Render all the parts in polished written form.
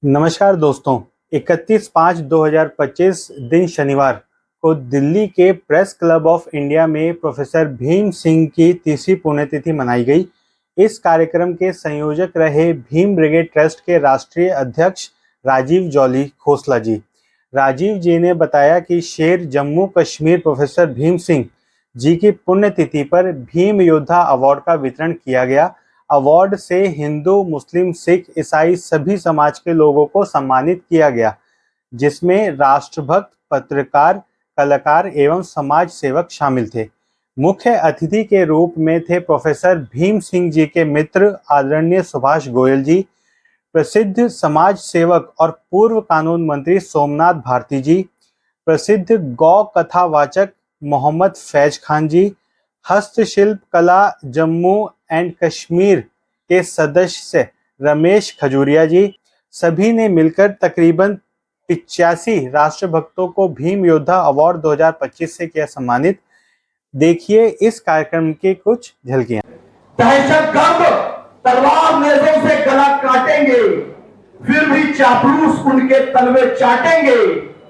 नमस्कार दोस्तों, 31/5/2025 दिन शनिवार को दिल्ली के प्रेस क्लब ऑफ इंडिया में प्रोफेसर भीम सिंह की 30वीं पुण्यतिथि मनाई गई। इस कार्यक्रम के संयोजक रहे भीम ब्रिगेड ट्रस्ट के राष्ट्रीय अध्यक्ष राजीव जौली खोसला जी। राजीव जी ने बताया कि शेर जम्मू कश्मीर प्रोफेसर भीम सिंह जी की पुण्यतिथि पर भीम योद्धा अवार्ड का वितरण किया गया। अवार्ड से हिंदू, मुस्लिम, सिख, ईसाई सभी समाज के लोगों को सम्मानित किया गया, जिसमें राष्ट्रभक्त, पत्रकार, कलाकार एवं समाज सेवक शामिल थे। मुख्य अतिथि के रूप में थे प्रोफेसर भीम सिंह जी के मित्र आदरणीय सुभाष गोयल जी, प्रसिद्ध समाज सेवक और पूर्व कानून मंत्री सोमनाथ भारती जी, प्रसिद्ध गौ कथावाचक मोहम्मद फैज खान जी, हस्तशिल्प कला जम्मू एंड कश्मीर के सदस्य रमेश खजूरिया जी। सभी ने मिलकर तकरीबन 85 राष्ट्रभक्तों को भीम योद्धा अवार्ड 2025 से किया सम्मानित। देखिए इस कार्यक्रम की कुछ झलकियां। दहशतगर्द तलवार नेज़ों से गला काटेंगे, फिर भी चापलूस उनके तलवे चाटेंगे।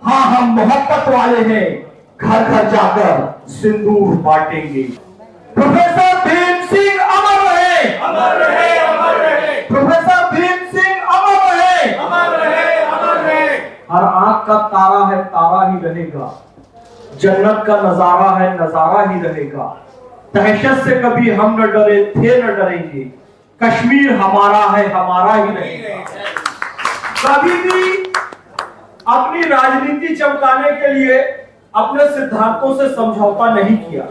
हाँ, हम मोहब्बत वाले हैं, घर घर जाकर सिंदूर बांटेंगे। प्रोफेसर भीम सिंह अमर रहे, अमर रहे, अमर रहे। प्रोफेसर भीम सिंह अमर रहे, अमर रहे, अमर रहे। हर आंख का तारा है, तारा ही रहेगा। जन्नत का नजारा है, नजारा ही रहेगा। दहशत से कभी हम न डरे थे, न डरेंगे। कश्मीर हमारा है, हमारा ही रहेगा। कभी भी अपनी राजनीति चमकाने के लिए अपने सिद्धांतों से समझौता नहीं किया।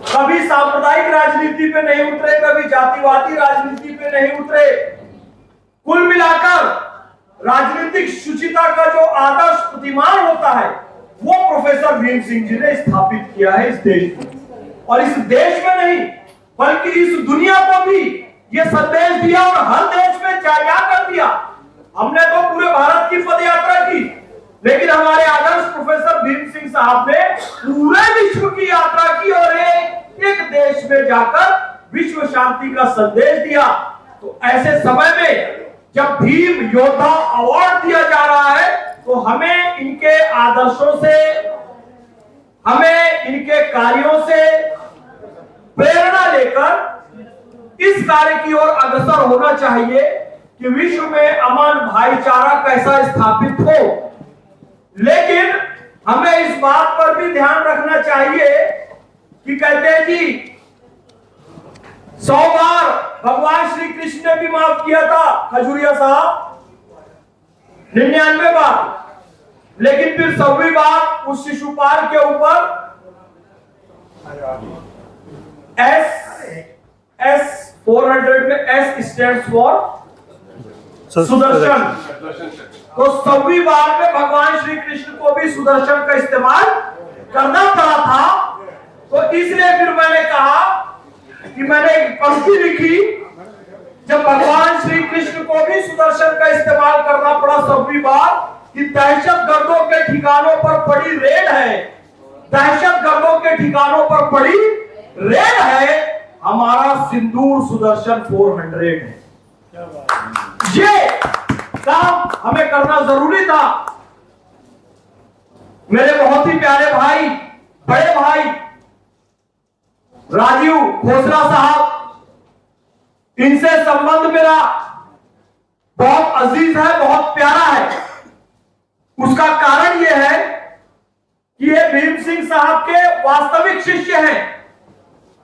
कभी सांप्रदायिक राजनीति पे नहीं उतरे, कभी जातिवादी राजनीति पे नहीं उतरे। कुल मिलाकर राजनीतिक शुचिता का जो आदर्श प्रतिमान होता है, वो प्रोफेसर भीम सिंह जी ने स्थापित किया है इस देश में। और इस देश में नहीं बल्कि इस दुनिया को भी ये संदेश दिया और हर देश में जाया कर दिया। हमने तो पूरे भारत की पद यात्रा की, लेकिन हमारे आदर्श प्रोफेसर भीम सिंह साहब ने पूरे विश्व की यात्रा की और एक देश में जाकर विश्व शांति का संदेश दिया। तो ऐसे समय में जब भीम योद्धा अवार्ड दिया जा रहा है, तो हमें इनके आदर्शों से, हमें इनके कार्यों से प्रेरणा लेकर इस कार्य की ओर अग्रसर होना चाहिए कि विश्व में अमन भाईचारा कैसा स्थापित हो। लेकिन हमें इस बात पर भी ध्यान रखना चाहिए कि कहते हैं जी 100 बार भगवान श्री कृष्ण ने भी माफ किया था खजूरिया साहब, 99 बार, लेकिन फिर 100वीं बार उस शिशुपाल के ऊपर एस 400 में एस स्टैंड्स फॉर सुदर्शन। तो 100वीं बार में भगवान श्री कृष्ण को भी सुदर्शन का इस्तेमाल करना पड़ा था। तो इसलिए फिर मैंने कहा कि मैंने एक पंक्ति लिखी, जब भगवान श्री कृष्ण को भी सुदर्शन का इस्तेमाल करना पड़ा 100वीं बार, कि दहशतगर्दों के ठिकानों पर पड़ी रेड है, दहशतगर्दों के ठिकानों पर पड़ी रेड है, हमारा सिंदूर सुदर्शन 400 है। ये काम हमें करना जरूरी था। मेरे बहुत ही प्यारे भाई, बड़े भाई राजीव खोसला साहब, इनसे संबंध मेरा बहुत अजीज है, बहुत प्यारा है। उसका कारण यह है कि ये भीम सिंह साहब के वास्तविक शिष्य हैं।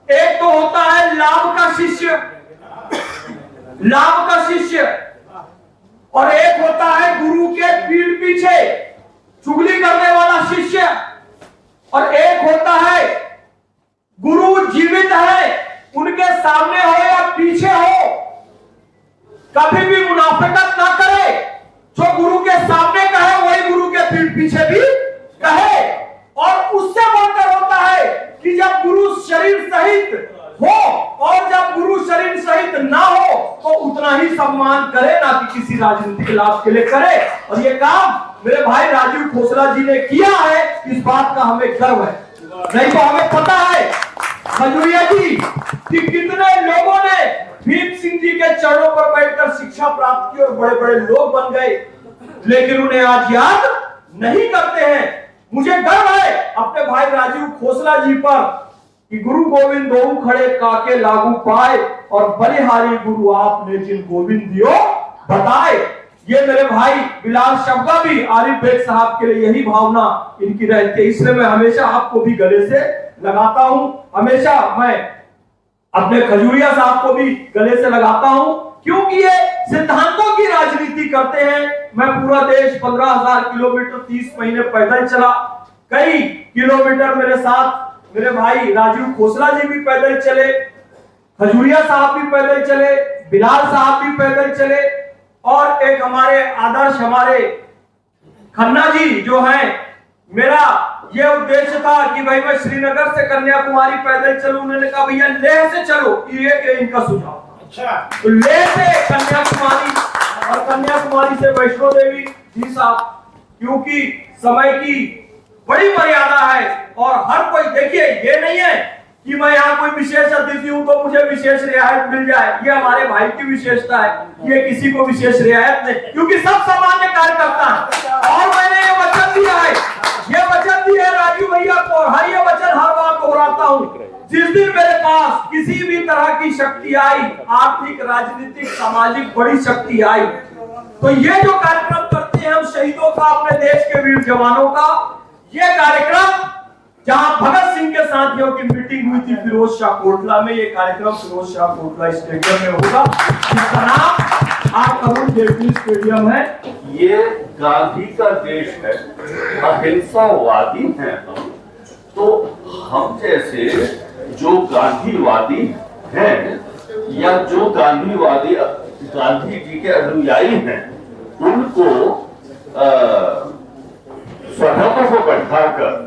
एक तो होता है लाभ का शिष्य, लाभ का शिष्य, और एक होता है गुरु के पीठ पीछे चुगली करने वाला शिष्य, और एक होता है गुरु जीवित है, उनके सामने हो या पीछे हो, कभी भी मुनाफिकत ना करे। जो गुरु के सामने कहे वही गुरु के पीठ पीछे भी कहे। और उससे बढ़कर होता है कि जब गुरु शरीर सहित हो और जब गुरु शरीर सहित ना हो तो उतना ही सम्मान करे, ना कि किसी राजनीतिक लाभ के लिए करे। और ये काम मेरे भाई राजीव खोसला जी ने किया है, इस बात का हमें गर्व है। नहीं तो हमें पता है खजूरिया जी कि कितने लोगों ने भीम सिंह जी के चरणों पर बैठकर शिक्षा प्राप्त की और बड़े बड़े लोग बन गए, लेकिन उन्हें आज याद नहीं करते हैं। मुझे गर्व है अपने भाई राजीव खोसला जी पर कि गुरु गोविंद दोऊ खड़े काके लागू पाए और बलिहारी गुरु आपने जिन गोविंद दियो बताए। ये मेरे भाई बिलाल शब्दा भी आरिफ बेग साहब के लिए यही भावना इनकी रहती है, इसलिए मैं हमेशा आपको भी गले से लगाता हूं। हमेशा मैं अपने खजूरिया साहब को भी गले से लगाता हूं, क्योंकि ये सिद्धांतों की राजनीति करते हैं। मैं पूरा देश 15,000 किलोमीटर 30 महीने पैदल चला, कई किलोमीटर मेरे साथ मेरे भाई राजीव खोसला जी भी पैदल चले, खजूरिया साहब भी पैदल चले, बिलाल साहब भी पैदल चले, और एक हमारे आदर्श हमारे खन्ना जी जो हैं, मेरा ये उद्देश्य था कि भाई मैं श्रीनगर से कन्याकुमारी पैदल चलूं। उन्होंने कहा भैया लेह से चलो, ये इनका सुझाव। अच्छा, तो लेह से कन्याकुमारी और कन्याकुमारी से वैष्णो देवी जी साहब, क्योंकि समय की बड़ी मर्यादा है और हर कोई, देखिए ये नहीं है कि मैं यहाँ कोई विशेष अतिथि हूं तो मुझे विशेष रियायत मिल जाए, ये हमारे भाई की विशेषता है, ये किसी को विशेष रियायत नहीं, क्योंकि सब सामान्य कार्यकर्ता है। और मैंने ये वचन दिया है, ये वचन दिया है राजू भैया को, हर ये वचन हर बार दोहराता हूँ, जिस दिन मेरे पास किसी भी तरह की शक्ति आई, आर्थिक राजनीतिक सामाजिक बड़ी शक्ति आई, तो ये जो कार्यक्रम करते हैं हम शहीदों का, अपने देश के वीर जवानों का, ये कार्यक्रम जहां भगत सिंह के साथियों की मीटिंग हुई थी फिरोज शाह कोटला में, ये कार्यक्रम फिरोज शाह कोटला स्टेडियम में होगा, जिसका नाम आज अरुण जेटली स्टेडियम है। ये गांधी का देश है, अहिंसावादी हैं हम, तो हम जैसे जो गांधीवादी हैं या जो गांधीवादी गांधी जी के अनुयायी हैं, उनको सरहदों को बैठाकर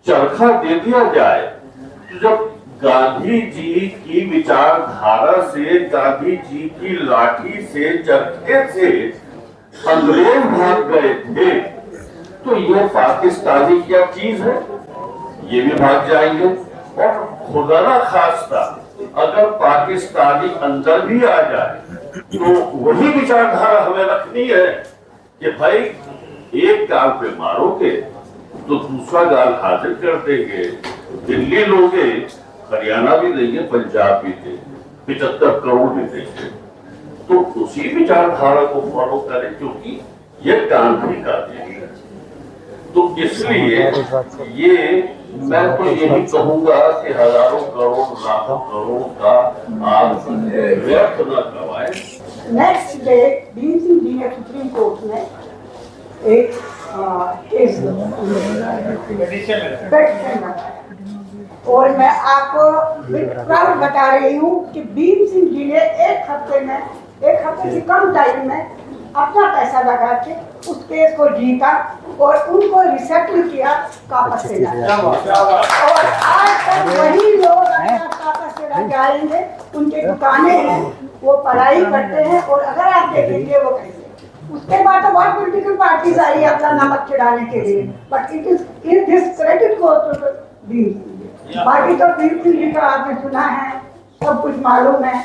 चरखा दे दिया जाए, तो जब गांधी जी की विचारधारा से, गांधी जी की लाठी से, चरखे से अंग्रेज भाग गए थे, तो ये पाकिस्तानी क्या चीज है, ये भी भाग जाएंगे। और खुदा ना खास्ता अगर पाकिस्तानी अंदर भी आ जाए, तो वही विचारधारा हमें रखनी है कि भाई एक गाल पे मारोगे तो दूसरा गाल हाजिर कर देंगे, दिल्ली लोगे, हरियाणा भी देंगे, पंजाब भी देंगे, 75 करोड़ भी देंगे, तो उसी विचारधारा को फॉलो करें, क्योंकि यह गांधी का देश है। तो इसलिए ये मैं तो यही कहूंगा कि हजारों करोड़ लाखों करोड़ का आप व्यर्थ न करवाएं। नेक्स्ट डे भीम सिंह जी ने सुप्रीम कोर्ट में एक केस और मैं आपको प्राउड बता रही हूँ कि भीम सिंह जी ने एक हफ्ते से कम टाइम में अपना पैसा लगा के उस केस को जीता और उनको रिसेटल किया कापस से और आज तक वही लोग कापस से जाएंगे, उनके दुकानें हैं, वो पढ़ाई करते हैं, और अगर आप देखेंगे वो कैसे, उसके बाद तो बहुत पॉलिटिकल पार्टीज आई अपना नमक चढ़ाने के लिए, but it is in this credit को तो भीम सिंह। बाकी तो भीम सिंह जी का आपने सुना है, सब कुछ मालूम है।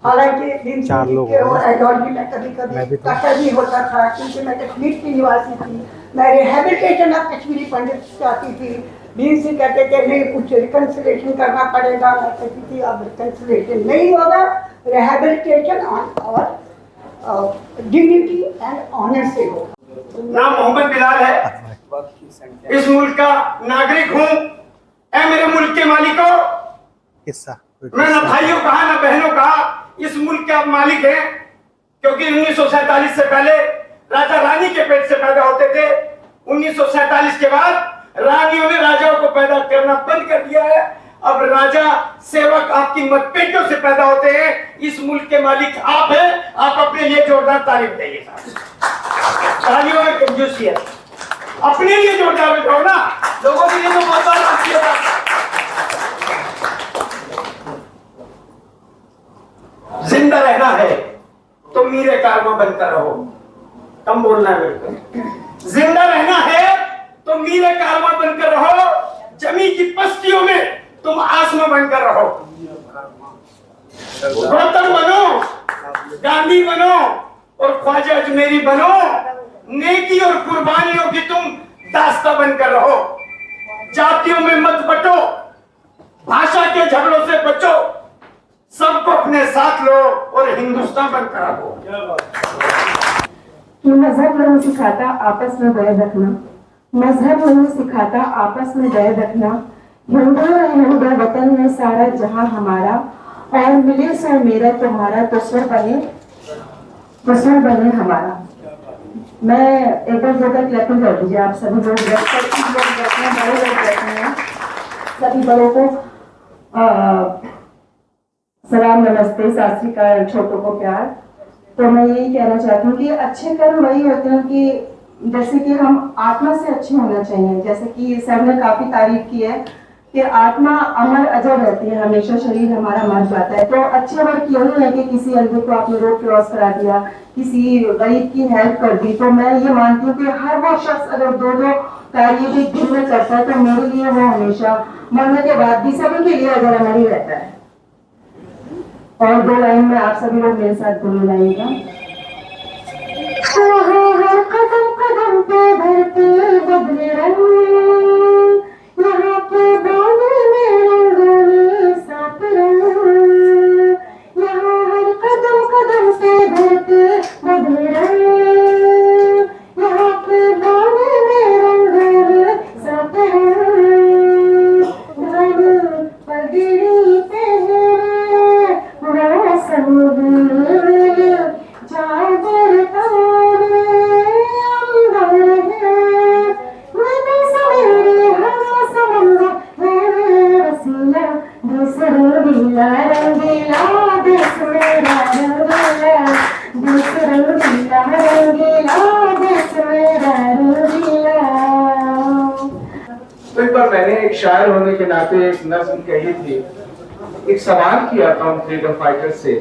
हालांकि भीम सिंह जी के और आइडियोलॉजी में कभी कभी टक्कर भी होता था, क्योंकि मैं कश्मीर की निवासी थी, मैं रिहेबिलिटेशन ऑफ कश्मीरी पंडित चाहती थी। भीम सिंह कहते थे नहीं कुछ रिकंसिलेशन करना पड़ेगा, मैं कहती थी अब रिकंसिलेशन नहीं होगा, रिहेबिलिटेशन और डिग्निटी एंड ऑनर से हो। नाम मोहम्मद बिलाल है, इस मुल्क का नागरिक हूँ। ऐ मेरे मुल्क के मालिकों, मैं न भाइयों कहा न बहनों कहा, इस मुल्क के आप मालिक हैं, क्योंकि 1947 से पहले राजा रानी के पेट से पैदा होते थे। 1947 के बाद रानियों ने राजाओं को पैदा करना बंद कर दिया है। अब राजा सेवक आपकी मतपेटियों से पैदा होते हैं। इस मुल्क के मालिक आप हैं, आप अपने लिए जोरदार तारीफ देंगे। तालियों में कंजूसी है, अपने लिए जोरदार बिठाओ ना, लोगों के लिए तो बहुत बार जिंदा रहना है तो मीरे कारवा बनकर रहो, कम बोलना है मेरे को। जिंदा रहना है तो मीरे कारवा बनकर रहो, जमीन की पस्तियों में तुम आसमां बनकर रहो। गौतम बनो, गांधी बनो और ख्वाजा अजमेरी बनो। नेकी और कुर्बानियों की तुम दास्ता बनकर रहो। जातियों में मत बटो, भाषा के झगड़ों से बचो, सबको अपने साथ लो और हिंदुस्तान बनकर रहो। मजहब नहीं सिखाता आपस में बैर रखना, मजहब नहीं सिखाता आपस में बैर रखना। हिंदू है हिंदू वतन में सारा जहां हमारा, और मिले सो मेरा तुम्हारा तो स्वर बने हमारा। मैं एक बार जोरदार क्लैपिंग कर दीजिए आप सभी लोग, बड़े लोग बैठे हैं, सभी बड़ों को सलाम, नमस्ते, सत श्री अकाल, छोटों को प्यार। तो मैं यही कहना चाहती हूँ कि अच्छे कर्म वही होते हैं कि जैसे कि हम आत्मा से अच्छे होना चाहिए। जैसे कि सर ने काफी तारीफ की है कि आत्मा अमर अजर रहती है, हमेशा शरीर हमारा मर जाता है। तो अच्छे वर्क यही है कि किसी अंधे को आपने रोड क्रॉस करा दिया, किसी गरीब की हेल्प कर दी। तो मैं ये मानती हूँ कि हर वो शख्स अगर दो कार्य भी दिन में करता है तो मेरे लिए वो हमेशा मरने के बाद भी सभी के लिए अगर अमर ही रहता है। और 2 लाइन में आप सभी लोग मेरे साथ बोल जाइएगा। हर कदम कदम पे धरती बदले रंग, यहाँ के बादल में रंगोली साथ रंग। यहाँ हर कदम कदम पे धरती बदले रंग, यहाँ के बादल में रंगोली साथ रंग। पगड़ी पहने तो एक बार मैंने एक शायर होने के नाते एक नज़्म कही थी, एक सवाल किया था उन फ्रीडम फाइटर से।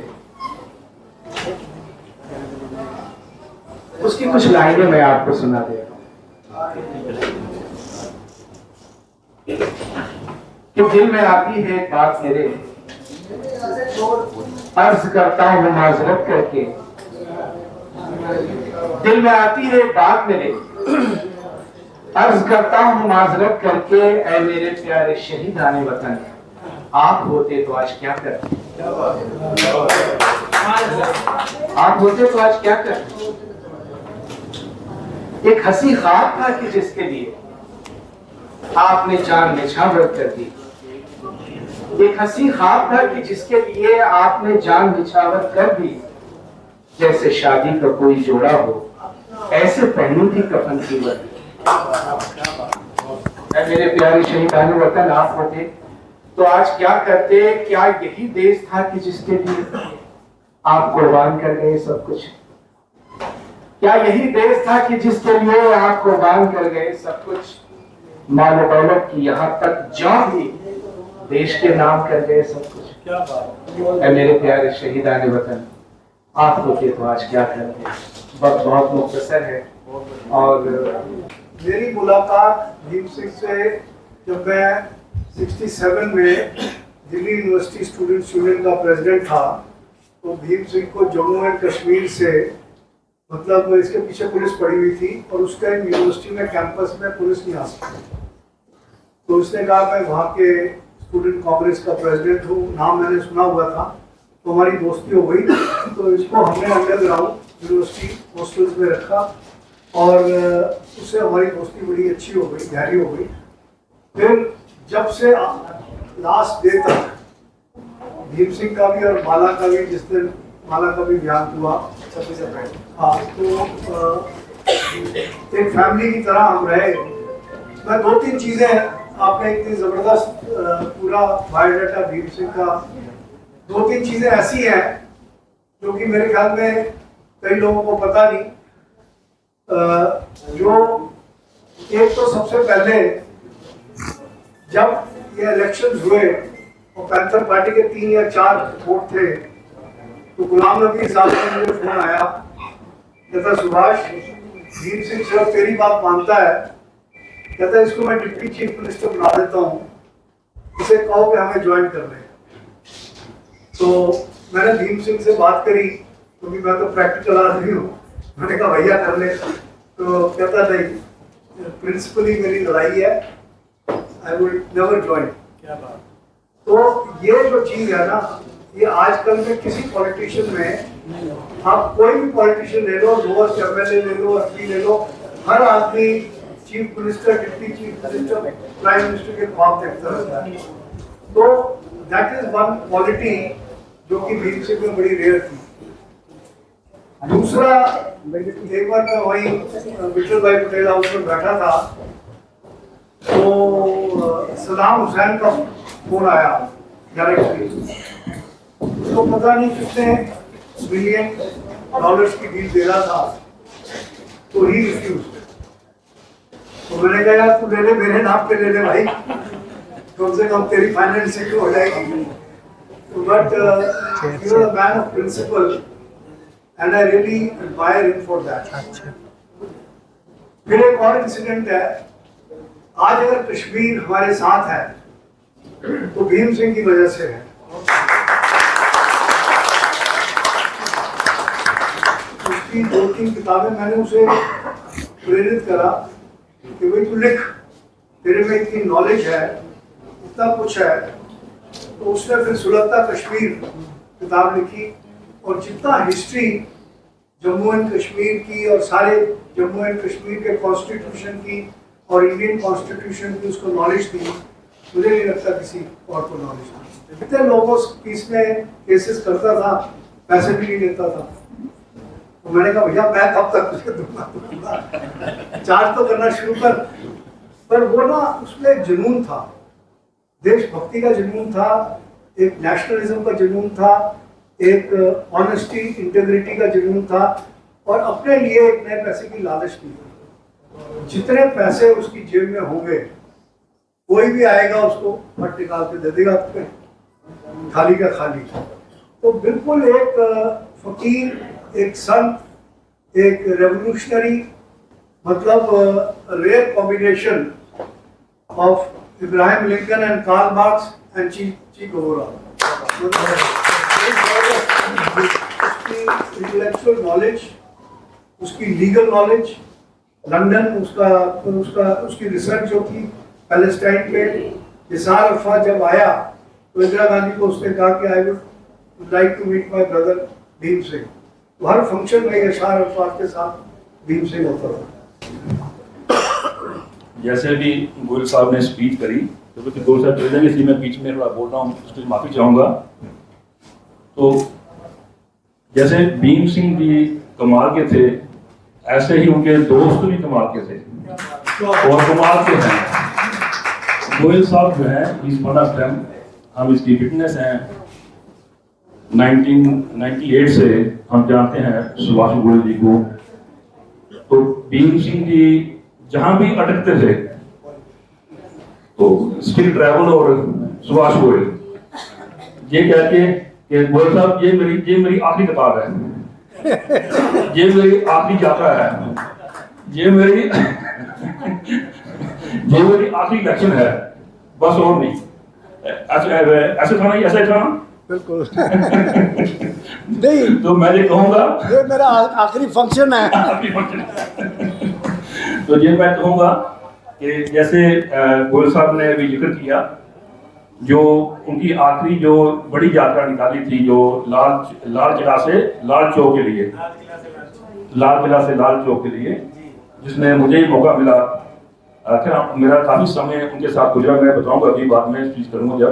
उसकी कुछ लाइनें मैं आपको सुना दे रहा हूं कि दिल में आती है एक बात मेरे, अर्ज करता हूं माजरत करके। दिल में आती है एक बात मेरे, अर्ज करता हूं माजरत करके, ऐ मेरे प्यारे शहीद आने वतन, आप होते तो आज क्या करते? आप होते तो आज क्या करते? एक हंसी ख्वाब था कि जिसके लिए आपने जान निछावर कर दी। एक हंसी ख्वाब था कि जिसके लिए आपने जान निछावर कर दी। जैसे शादी का कोई जोड़ा हो, ऐसे पहनी थी कफन की वर्दी। मेरे प्यारे शहीदान वतन, आप होते तो आज क्या करते? क्या यही देश था कि जिसके लिए आप कुर्बान कर गए सब कुछ? क्या यही देश था कि जिसके लिए आप कुर्बान कर गए सब कुछ? माल दौलत की यहाँ तक जान भी देश के नाम कर गए सब कुछ। क्या बात है मेरे प्यारे शहीदान वतन, आप होते तो आज क्या करते? वक्त बहुत मुख्तसर है। और मेरी मुलाकात भीम सिंह से जब मैं 67 में दिल्ली यूनिवर्सिटी स्टूडेंट्स यूनियन का प्रेसिडेंट था, तो भीम सिंह को जम्मू एंड कश्मीर से, मतलब इसके पीछे पुलिस पड़ी हुई थी और उस टाइम यूनिवर्सिटी में कैंपस में पुलिस नहीं आ सकती। तो उसने कहा मैं वहाँ के स्टूडेंट कांग्रेस का प्रेसिडेंट हूँ, नाम मैंने सुना हुआ था, तो हमारी दोस्ती हो गई। तो इसको हमने अंडरग्राउंड यूनिवर्सिटी हॉस्टल्स में रखा और उससे हमारी दोस्ती बड़ी अच्छी हो गई, गहरी हो गई। फिर जब से लास्ट डे तक भीम सिंह का भी और माला का भी, जिस दिन माला का भी देहांत हुआ, हाँ, तो एक फैमिली की तरह हम रहे। मैं 2-3 चीज़ें, आपने इतनी ज़बरदस्त पूरा बायोडाटा भीम सिंह का, 2-3 चीज़ें ऐसी हैं जो कि मेरे ख्याल में कई लोगों को पता नहीं। जो एक तो सबसे पहले जब ये इलेक्शंस हुए और पैंथर पार्टी के 3 या 4 वोट थे, तो गुलाम नबी साहब का मुझे फोन आया, कहता सुभाष, भीम सिंह सिर्फ तेरी बात मानता है, कहता इसको मैं डिप्टी चीफ मिनिस्टर बना देता हूँ, इसे कहो कि हमें ज्वाइन कर ले। तो मैंने भीम सिंह से बात करी, क्योंकि मैं तो प्रैक्टिकल आदमी हूँ। मैंने कहा भैया कर ले, तो कहता नहीं, प्रिंसिपली मेरी लड़ाई है, आई वुड नेवर ज्वाइन। क्या बात। तो ये जो चीज है ना, ये आजकल में किसी पॉलिटिशियन में, आप कोई भी पॉलिटिशियन ले लो, लोअर एमएलए ले लो, एमपी ले लो, हर आदमी chief minister, deputy chief minister, prime minister के ख्वाब देखता रहता है। तो दैट इज वन क्वालिटी जो कि भीम सिंह में बड़ी रेयर थी। दूसरा, एक बार मैं वही विठल भाई पटेल हाउस में बैठा था, तो सदाम हुसैन का फोन आया डायरेक्टली। उसको पता नहीं कितने बिलियन डॉलर्स की डील दे रहा था, तो ही रिफ्यूज। तो मैंने कहा यार तू ले ले, मेरे नाम पे ले ले भाई, कम से कम तेरी फाइनेंसिंग हो जाएगी। But you are a man of principle and I really admire him for that. फिर एक और इंसिडेंट है, आज अगर कश्मीर हमारे साथ है तो भीम सिंह की वजह से है। उसकी 2-3 किताबें मैंने उसे प्रेरित करा कि भाई तू लिख, तेरे में इतनी नॉलेज है, इतना कुछ है। तो उसने फिर सुलगता कश्मीर किताब लिखी, और जितना हिस्ट्री जम्मू एंड कश्मीर की और सारे जम्मू एंड कश्मीर के कॉन्स्टिट्यूशन की और इंडियन कॉन्स्टिट्यूशन की उसको नॉलेज थी, मुझे नहीं लगता किसी और को नॉलेज थी। कितने लोगों की इसमें केसेस करता था, पैसे भी नहीं लेता था। तो मैंने कहा भैया मैं कब तक तुझे दूंगा, चार्ज तो करना शुरू कर। पर वो ना, उसमें एक जुनून था, देशभक्ति का जुनून था, एक नेशनलिज्म का जुनून था, एक ऑनेस्टी इंटेग्रिटी का जुनून था, और अपने लिए एक नए पैसे की लालच नहीं थी। जितने पैसे उसकी जेब में होंगे, कोई भी आएगा उसको फट निकाल के दे देगा, खाली का खाली। तो बिल्कुल एक फकीर, एक संत, एक रेवोल्यूशनरी, मतलब rare combination of Abraham Lincoln and Karl Marx and Che Guevara. उसकी इंटेलेक्चुअल नॉलेज, उसकी लीगल नॉलेज, लंदन उसकी रिसर्च जो थी पैलेस्टाइन पे, निसार अरफात जब आया तो इंदिरा गांधी को उसने कहा कि I would like to meet my brother Bhim Singh. तो हर फंक्शन में निसार अरफात के साथ भीम सिंह होता था। जैसे भी गोयल साहब ने स्पीच करी, तो कुछ गोयल साहब चले जाएंगे, इसलिए मैं बीच में थोड़ा बोल रहा हूँ, उसके लिए माफी चाहूँगा। तो जैसे भीम सिंह जी कमाल के थे, ऐसे ही उनके दोस्त भी कमाल के थे और कमाल के हैं। गोयल साहब जो है, इस वन ऑफ देम, हम इसकी फिटनेस हैं। 1998 से हम जानते हैं सुभाष गोयल जी को। तो भीम सिंह जी जहां भी अटकते थे, तो स्किल ट्रैवल और सुभाष गोयल ये कहते कि गोयल साहब ये मेरी आखिरी किताब है, ये मेरी आखिरी यात्रा है, ये मेरी आखिरी लेक्चर है, बस और नहीं। ऐसे था ना, ऐसा ही था ना, बिल्कुल नहीं। तो मैं ये कहूँगा, ये मेरा आखिरी फंक्शन है। तो ये मैं कहूँगा कि जैसे गोयल साहब ने अभी जिक्र किया, जो उनकी आखिरी जो बड़ी यात्रा निकाली थी, जो लाल किला से लाल चौक के लिए, लाल किला से लाल चौक के लिए, जिसमें मुझे ही मौका मिला। आखिर मेरा काफ़ी समय उनके साथ गुजरा, मैं बताऊंगा अभी बाद में स्पीच करूंगा जब,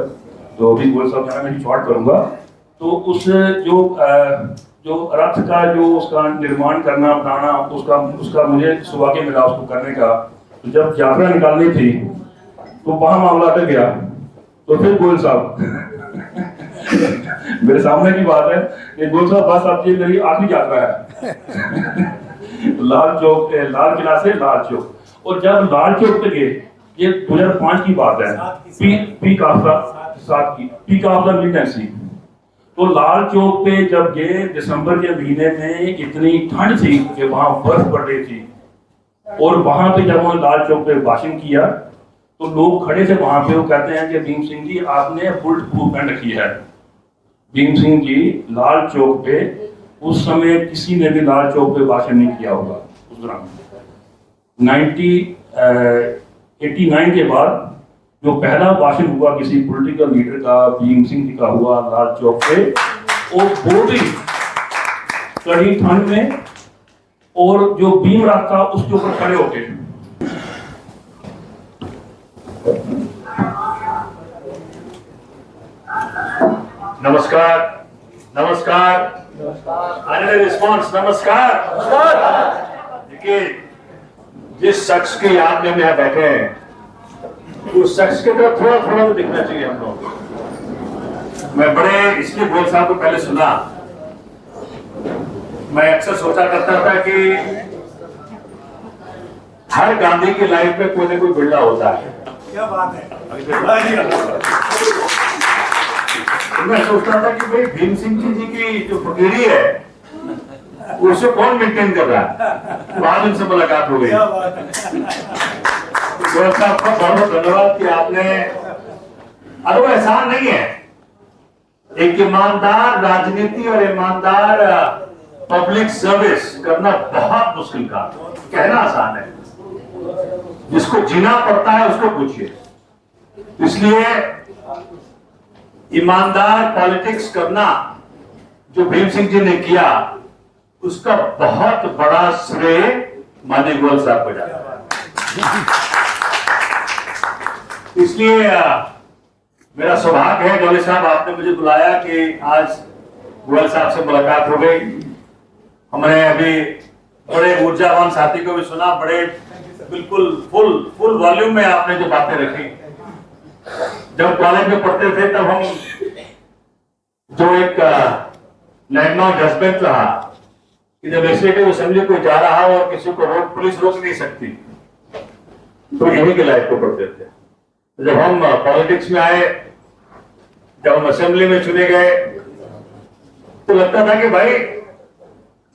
तो अभी गोयल साहब का मैं शॉर्ट करूंगा। तो उस जो रथ का जो उसका निर्माण करना, बनाना, उसका मुझे सौभाग्य मिला उसको करने का। तो जब यात्रा निकालनी थी तो वहाँ मामला अटक गया। तो फिर गोयल साहब मेरे सामने की बात है कि गोयल साहब बस अब ये मेरी आखिरी यात्रा है लाल चौक, लाल किला से लाल चौक। और जब लाल चौक पे गए, ये 2005 की बात है, पीक ऑफ द मिलिटेंसी। तो लाल चौक पे जब गए, दिसंबर के महीने में इतनी ठंड थी कि वहां बर्फ पड़ रही थी, और वहां पे जब उन्होंने लाल चौक पे भाषण किया तो लोग खड़े थे वहां पे, वो कहते हैं कि भीम सिंह जी आपने बुलेट प्रूफ पेन रखी है। भीम सिंह जी लाल चौक पे, उस समय किसी ने भी लाल चौक पे भाषण नहीं किया होगा उस दौरान। 1989 के बाद जो पहला भाषण हुआ किसी पॉलिटिकल लीडर का भीम सिंह जी का हुआ लाल चौक पे, वो भी कड़ी ठंड में, और जो भीम राग था उसके ऊपर खड़े होके। नमस्कार, नमस्कार, रिस्पॉन्स, नमस्कार। देखिए, जिस शख्स की याद में यहाँ बैठे हैं, उस शख्स के तरफ थोड़ा थोड़ा तो दिखना चाहिए हम लोग। मैं बड़े इसलिए बोल साहब को पहले सुना, मैं अक्सर सोचा करता था कि हर गांधी की लाइफ में कोई ना कोई बिरला होता है। क्या बात है। मैं सोचता था कि भाई भीम सिंह जी की जो फकीरी है उसे कौन मेंटेन कर रहा है। बाद उनसे मुलाकात हो गई। गोयल साहब का बहुत बहुत धन्यवाद कि आपने, अरे वो एहसान नहीं है, एक ईमानदार राजनीति और ईमानदार पब्लिक सर्विस करना बहुत मुश्किल काम, कहना आसान है, जिसको जीना पड़ता है उसको पूछिए। इसलिए ईमानदार पॉलिटिक्स करना जो भीम सिंह जी ने किया, उसका बहुत बड़ा श्रेय माननीय गोयल साहब को जाता है। इसलिए मेरा सौभाग्य है गोयल साहब, आपने मुझे बुलाया कि आज गोयल साहब से मुलाकात हो गई। हमने अभी बड़े ऊर्जावान साथी को भी सुना, बड़े बिल्कुल फुल वॉल्यूम में आपने जो बातें रखी। जब कॉलेज में पढ़ते थे तब हम जो एक लैंडमार्क जजमेंट रहा कि जब लेजिस्लेटिव असेंबली को जा रहा हो और किसी को पुलिस रोक नहीं सकती, तो यही के लाइफ को पढ़ते थे। तो जब हम पॉलिटिक्स में आए, जब हम असेंबली में चुने गए, तो लगता था कि भाई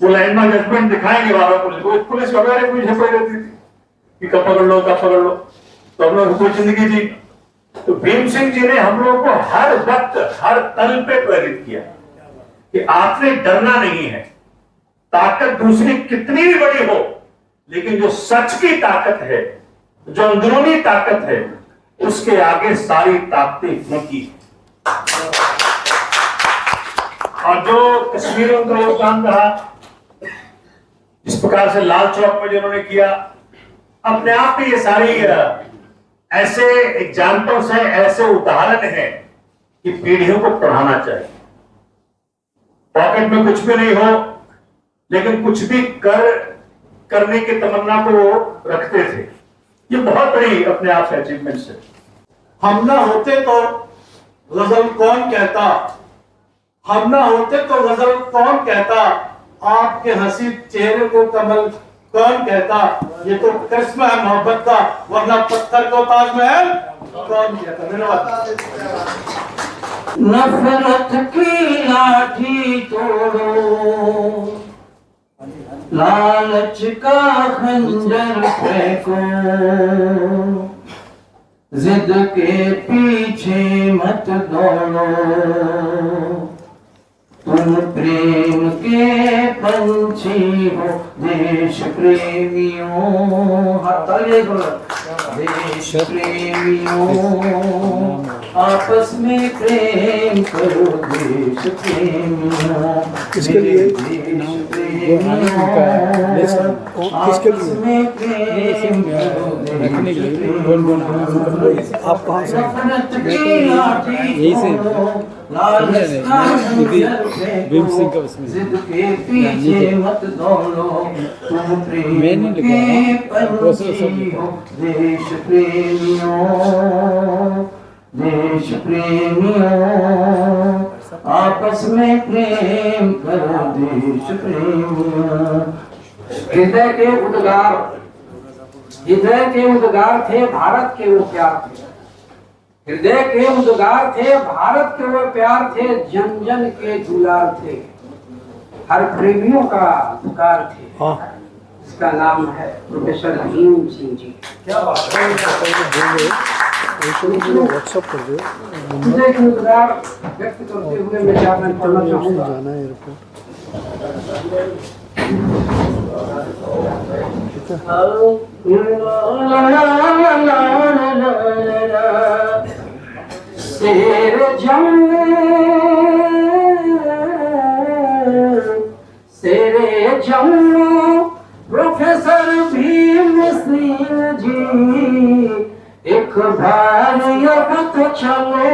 वो लैंडमार्क जजमेंट दिखाएंगे बाबा पुलिस वगैरह कोई झपड़ी रहती थी कि कब पकड़ लो कब पकड़ लो, तो हम लोग कोई जिंदगी जी। तो भीम सिंह जी ने हम लोगों को हर वक्त हर तल पे प्रेरित किया कि आपने डरना नहीं है। ताकत दूसरी कितनी भी बड़ी हो, लेकिन जो सच की ताकत है, जो अंदरूनी ताकत है, उसके आगे सारी ताकतें फूंकी। और जो कश्मीर में उनका योगदान रहा, इस प्रकार से लाल चौक में जिन्होंने किया, अपने आप में ये सारी ऐसे एग्जाम्पल्स हैं, ऐसे उदाहरण हैं कि पीढ़ियों को पढ़ाना चाहिए। पॉकेट में कुछ भी नहीं हो, लेकिन कुछ भी करने की तमन्ना को वो रखते थे। ये बहुत बड़ी अपने आप से अचीवमेंट्स है। हम ना होते तो गजल कौन कहता, हम ना होते तो गजल कौन कहता, आपके हंसी चेहरे को कमल कौन कहता। ये तो करिश्मा है मोहब्बत का, वरना पत्थर को ताजमहल कौन कहता। धन्यवाद। नफरत की लाठी तोड़ो, लालच का खंजर फेंको, जिद के पीछे मत दौड़ो, तुम प्रेम के पंछी हो देश प्रेमियों, देश प्रेमियों, आपस में प्रेम करो देश प्रेमियों, किसके लिए देश प्रेमियों, आपस में प्रेम करो देश प्रेमियों। आप कहाँ से? नफरत की लाठी तोड़ो, लालच का खंजर फेंको, जिद के पीछे मत दौड़ो, तुम प्रेम के पंछी हो देश प्रेमियों, देश प्रेमियों, आपस में प्रेम करो देश प्रेमियों। हृदय के उद्गार थे भारत के वो प्यार थे, हृदय के उद्गार थे भारत के वो प्यार थे, जन जन के दुलार थे, हर प्रेमियों का पुकार थे। इसका नाम है प्रोफेसर भीम सिंह जी। क्या बात है। व्हाट्सअप कर दो एक इंतजार व्यक्त करते हुए मैं ज्ञापन करना चाहूँगा। जाना है एयरपोर्ट शेर जंग शेरे जंग प्रोफेसर भीम सिंह जी एक बार अब तो चले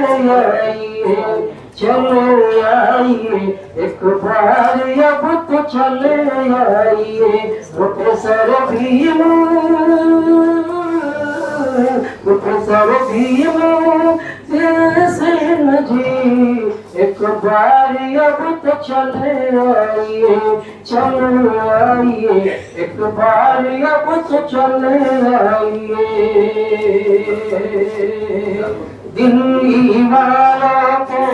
आइए एक बार अब तो चले आइए प्रोफेसर भीम सिंह जी एक बार अब तो चले आइए एक बार अब तो चले आइए दिल्ली वालों को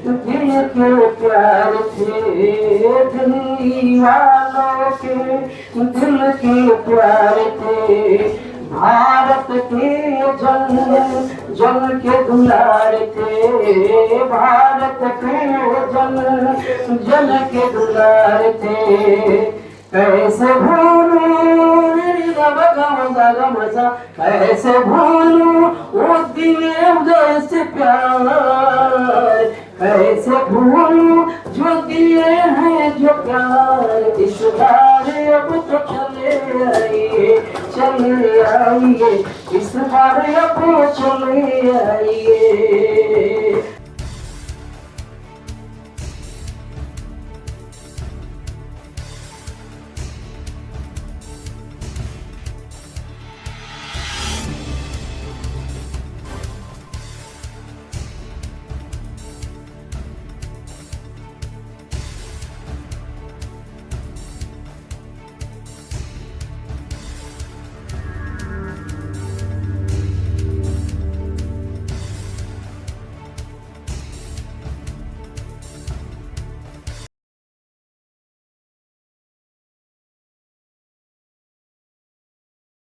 दिल के प्यार थे दिल्ली वालों के दिल के प्यार थे भारत के जन के दुलार थे भारत के जन के दुलार थे कैसे भूलूं कैसे भूलूं वो दिए जैसे प्यार कैसे भूलूं जो दिए हैं जो प्यार इस बार अब तो चले आइए इस बार अब चले आइए